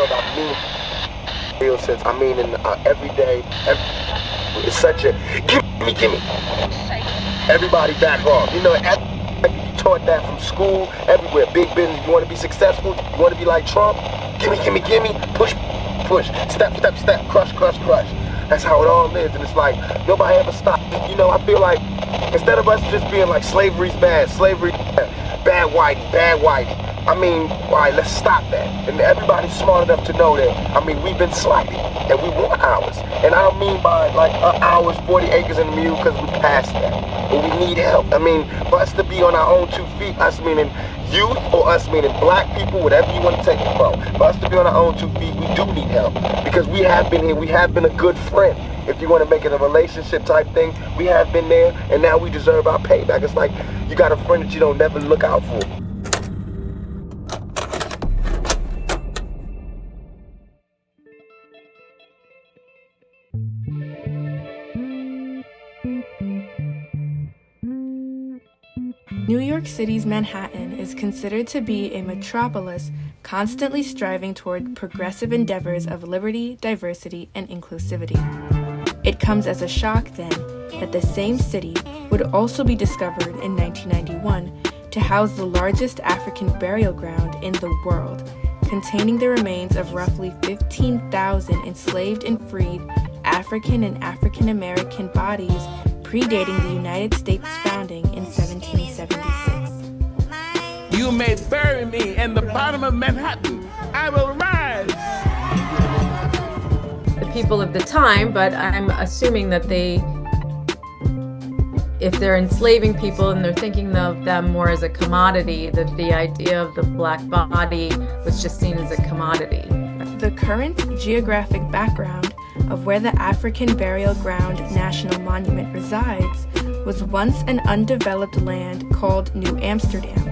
world, I mean real sense. I mean in every day, it's such a gimme. Everybody back off. You know, you taught that from school, everywhere. Big business, you want to be successful, you want to be like Trump, gimme, push, step, crush. That's how it all is, and it's like, nobody ever stops. You know, I feel like, instead of us just being like, slavery's bad, bad whitey. I mean, all right, let's stop that. And everybody's smart enough to know that, I mean, we've been slighted, and we want ours. And I don't mean by, like, ours, 40 acres and a mule, because we passed that. But we need help. I mean, for us to be on our own 2 feet, us meaning youth, or us meaning black people, whatever you want to take it from. For us to be on our own 2 feet, we do need help. Because we have been here, we have been a good friend. If you want to make it a relationship type thing, we have been there, and now we deserve our payback. It's like, you got a friend that you don't never look out for. New York City's Manhattan is considered to be a metropolis constantly striving toward progressive endeavors of liberty, diversity, and inclusivity. It comes as a shock, then, that the same city would also be discovered in 1991 to house the largest African burial ground in the world, containing the remains of roughly 15,000 enslaved and freed African and African American bodies predating the United States founding in 1776. You may bury me in the bottom of Manhattan. I will rise. The people of the time, but I'm assuming that if they're enslaving people and they're thinking of them more as a commodity, that the idea of the black body was just seen as a commodity. The current geographic background of where the African Burial Ground National Monument resides was once an undeveloped land called New Amsterdam,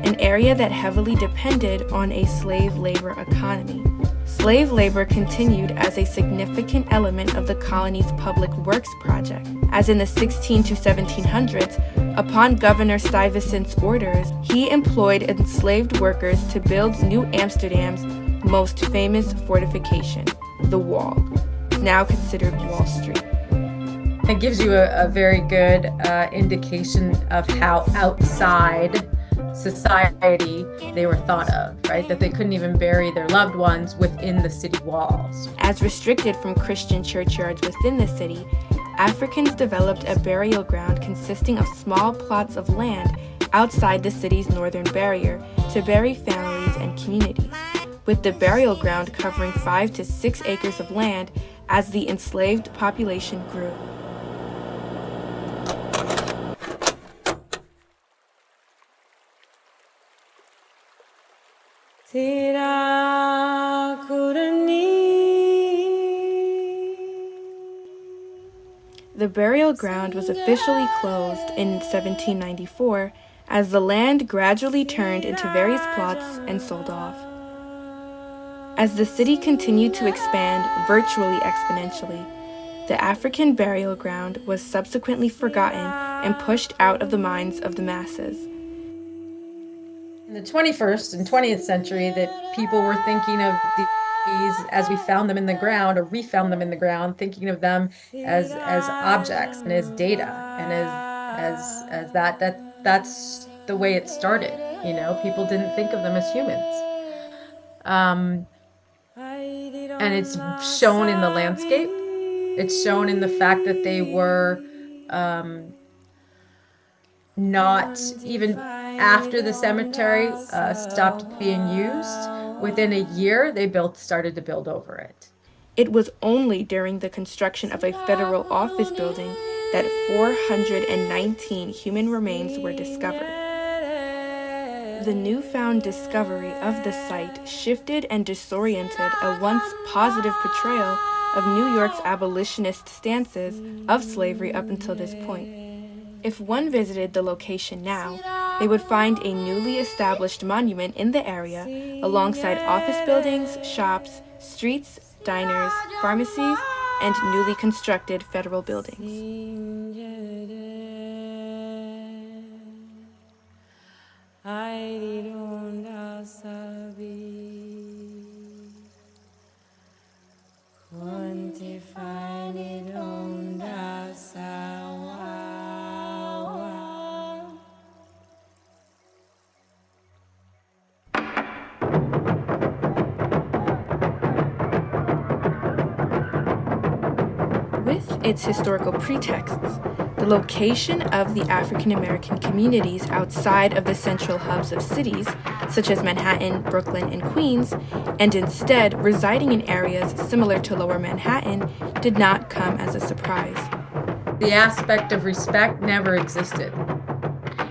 an area that heavily depended on a slave labor economy. Slave labor continued as a significant element of the colony's public works project, as in the 16 to 1700s, upon Governor Stuyvesant's orders, he employed enslaved workers to build New Amsterdam's most famous fortification, the Wall, now considered Wall Street. It gives you a very good indication of how outside society they were thought of, right? That they couldn't even bury their loved ones within the city walls. As restricted from Christian churchyards within the city, Africans developed a burial ground consisting of small plots of land outside the city's northern barrier to bury families and communities, with the burial ground covering 5 to 6 acres of land as the enslaved population grew. The burial ground was officially closed in 1794 as the land gradually turned into various plots and sold off. As the city continued to expand virtually exponentially, the African burial ground was subsequently forgotten and pushed out of the minds of the masses. In the 21st and 20th century, that people were thinking of these as we found them in the ground or refound them in the ground, thinking of them as objects and as data and as that's the way it started. You know, people didn't think of them as humans. And it's shown in the landscape. It's shown in the fact that they were not even after the cemetery stopped being used. Within a year, they started to build over it. It was only during the construction of a federal office building that 419 human remains were discovered. The newfound discovery of the site shifted and disoriented a once positive portrayal of New York's abolitionist stances of slavery up until this point. If one visited the location now, they would find a newly established monument in the area alongside office buildings, shops, streets, diners, pharmacies, and newly constructed federal buildings. its historical pretexts, the location of the African American communities outside of the central hubs of cities, such as Manhattan, Brooklyn, and Queens, and instead residing in areas similar to Lower Manhattan, did not come as a surprise. The aspect of respect never existed.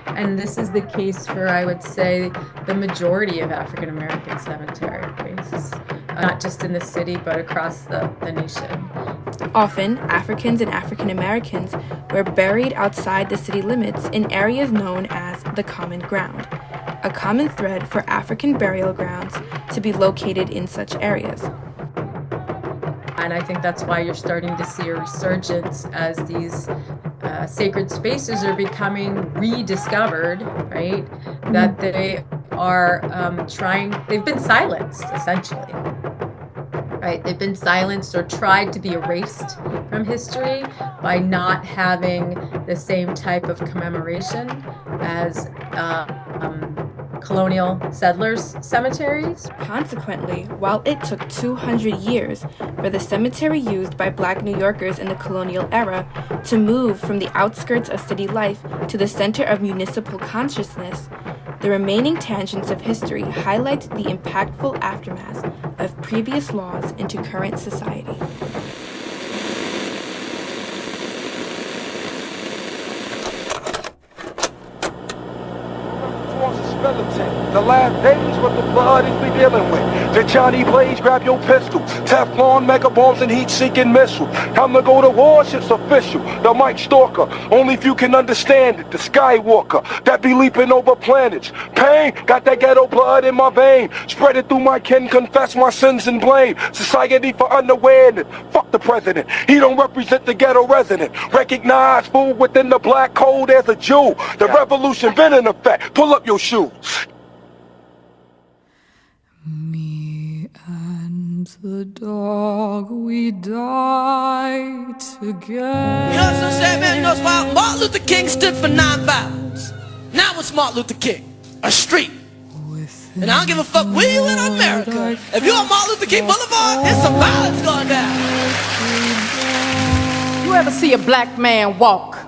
And this is the case for, I would say, the majority of African American cemeteries, not just in the city, but across the nation. Often, Africans and African Americans were buried outside the city limits in areas known as the common ground, a common thread for African burial grounds to be located in such areas. And I think that's why you're starting to see a resurgence as these sacred spaces are becoming rediscovered, right? That they are they've been silenced, essentially. Right? They've been silenced or tried to be erased from history by not having the same type of commemoration as colonial settlers' cemeteries. Consequently, while it took 200 years for the cemetery used by Black New Yorkers in the colonial era to move from the outskirts of city life to the center of municipal consciousness, the remaining tangents of history highlight the impactful aftermath of previous laws into current society. The last days, what the blood is we dealing with. The Johnny Blaze, grab your pistol. Teflon, mega bombs, and heat-seeking missile. Time to go to war, shit's official. The Mike Stalker, only if you can understand it. The Skywalker, that be leaping over planets. Pain, got that ghetto blood in my vein. Spread it through my kin, confess my sins and blame. Society for unawareness. Fuck the president, he don't represent the ghetto resident. Recognize, fool, within the black code as a Jew. The revolution been in effect. Pull up your shoes. Me and the dog, we die together. You know what I'm saying, man? You know why Martin Luther King stood for nonviolence. Now what's Martin Luther King? A street. And I don't give a fuck where you in America. If you're on Martin Luther King Boulevard, there's some violence going down. You ever see a black man walk?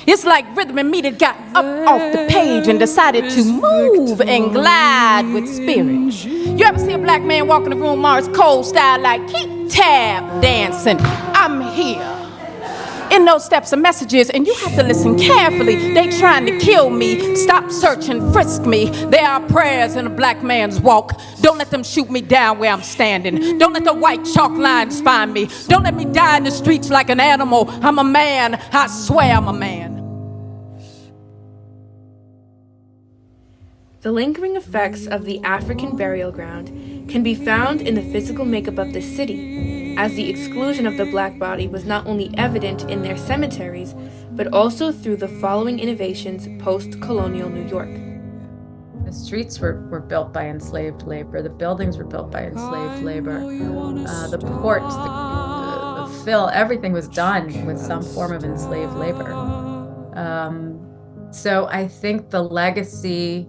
It's like rhythm and meter got up off the page and decided to move and glide with spirit. You ever see a black man walk in the room, Mars Cole style, like keep tab dancing? I'm here. In those steps are messages, and you have to listen carefully. They trying to kill me. Stop searching, frisk me. There are prayers in a black man's walk. Don't let them shoot me down where I'm standing. Don't let the white chalk lines find me. Don't let me die in the streets like an animal. I'm a man. I swear I'm a man. The lingering effects of the African burial ground can be found in the physical makeup of the city, as the exclusion of the black body was not only evident in their cemeteries, but also through the following innovations post-colonial New York. The streets were built by enslaved labor. The buildings were built by enslaved labor. The ports, the fill, everything was done with some form of enslaved labor. So I think the legacy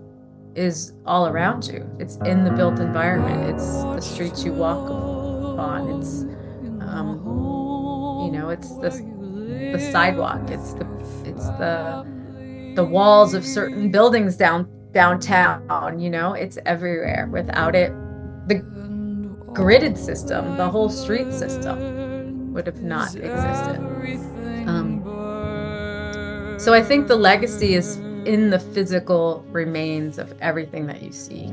is all around you. It's in the built environment. It's the streets you walk on. It's it's the sidewalk. It's the walls of certain buildings downtown. It's everywhere. Without it, the gridded system, the whole street system, would have not existed. So I think the legacy is in the physical remains of everything that you see.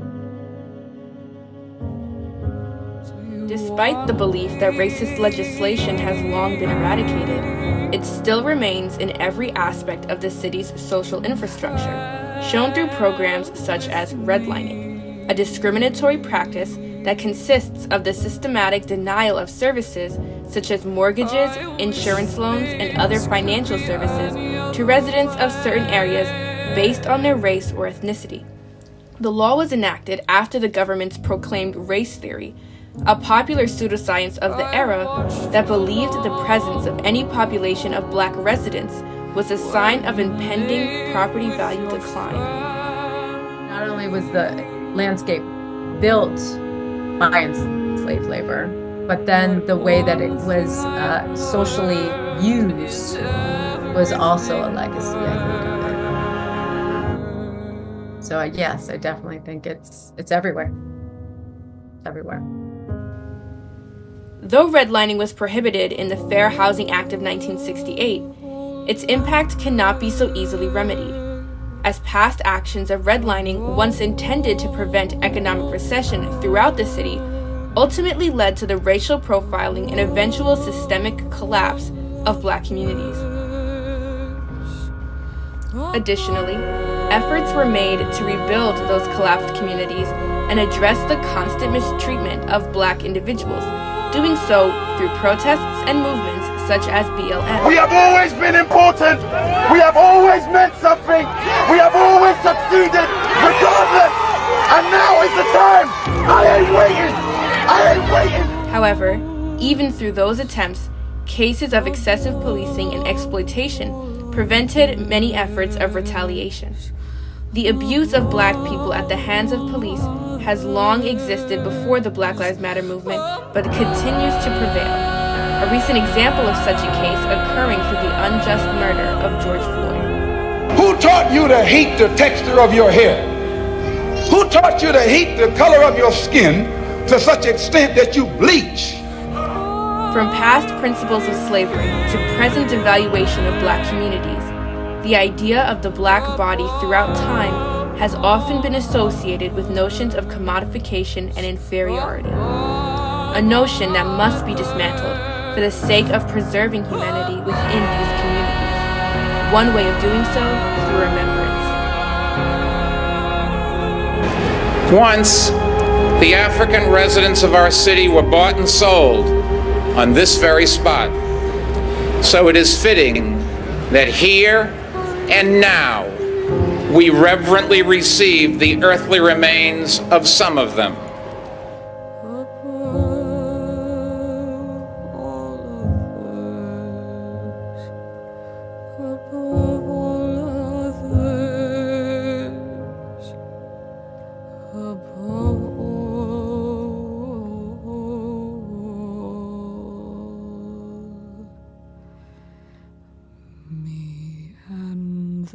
Despite the belief that racist legislation has long been eradicated, it still remains in every aspect of the city's social infrastructure, shown through programs such as redlining, a discriminatory practice that consists of the systematic denial of services such as mortgages, insurance loans, and other financial services to residents of certain areas based on their race or ethnicity. The law was enacted after the government's proclaimed race theory, a popular pseudoscience of the era that believed the presence of any population of black residents was a sign of impending property value decline. Not only was the landscape built by enslaved labor, but then the way that it was socially used was also a legacy, I think, of it. So yes, I definitely think it's everywhere. Everywhere. Though redlining was prohibited in the Fair Housing Act of 1968, its impact cannot be so easily remedied, as past actions of redlining, once intended to prevent economic recession throughout the city, ultimately led to the racial profiling and eventual systemic collapse of Black communities. Additionally, efforts were made to rebuild those collapsed communities and address the constant mistreatment of Black individuals, doing so through protests and movements such as BLM. We have always been important. We have always meant something. We have always succeeded, regardless. And now is the time. I ain't waiting. I ain't waiting. However, even through those attempts, cases of excessive policing and exploitation prevented many efforts of retaliation. The abuse of Black people at the hands of police has long existed before the Black Lives Matter movement, but continues to prevail. A recent example of such a case occurring through the unjust murder of George Floyd. Who taught you to hate the texture of your hair? Who taught you to hate the color of your skin to such extent that you bleach? From past principles of slavery to present devaluation of Black communities, the idea of the Black body throughout time has often been associated with notions of commodification and inferiority, a notion that must be dismantled for the sake of preserving humanity within these communities. One way of doing so, through remembrance. Once, the African residents of our city were bought and sold on this very spot. So it is fitting that here and now we reverently receive the earthly remains of some of them.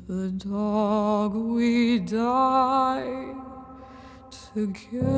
The dog, we died together.